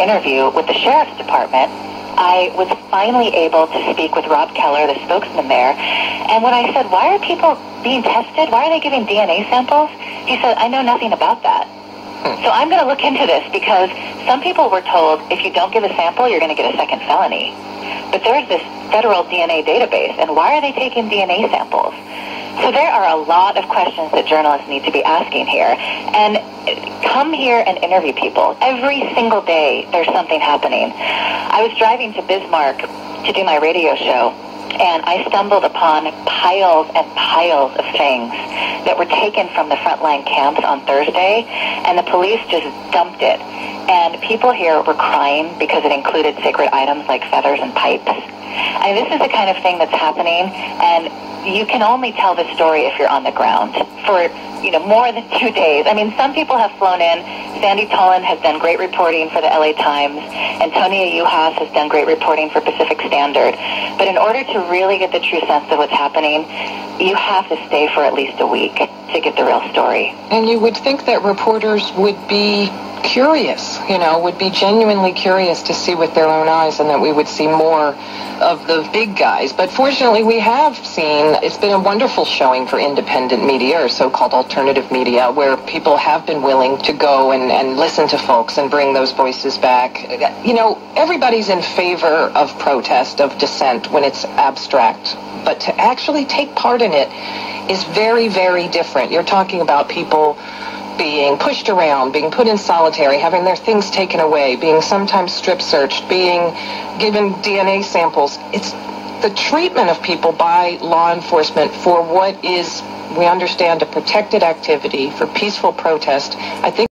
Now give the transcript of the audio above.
interview with the Sheriff's Department, I was finally able to speak with Rob Keller, the spokesman there. And when I said, why are people being tested? Why are they giving DNA samples? He said, I know nothing about that. So I'm going to look into this because some people were told if you don't give a sample, you're going to get a second felony. But there's this federal DNA database, and why are they taking DNA samples? So there are a lot of questions that journalists need to be asking here. And come here and interview people. Every single day there's something happening. I was driving to Bismarck to do my radio show, and I stumbled upon piles and piles of things that were taken from the frontline camps on Thursday, and the police just dumped it. And people here were crying because it included sacred items like feathers and pipes. I mean, this is the kind of thing that's happening, and you can only tell the story if you're on the ground for, more than 2 days. I mean, some people have flown in. Sandy Tolan has done great reporting for the LA Times. Antonia Juhas has done great reporting for Pacific Standard. But in order to really get the true sense of what's happening, you have to stay for at least a week to get the real story. And you would think that reporters would be curious, would be genuinely curious to see with their own eyes, and that we would see more of the big guys. But fortunately, we have seen, it's been a wonderful showing for independent media, or so-called alternative media, where people have been willing to go and listen to folks and bring those voices back. Everybody's in favor of protest, of dissent, when it's abstract. But to actually take part in it is very, very different. You're talking about people being pushed around, being put in solitary, having their things taken away, being sometimes strip searched, being given DNA samples. It's the treatment of people by law enforcement for what is, we understand, a protected activity for peaceful protest. I think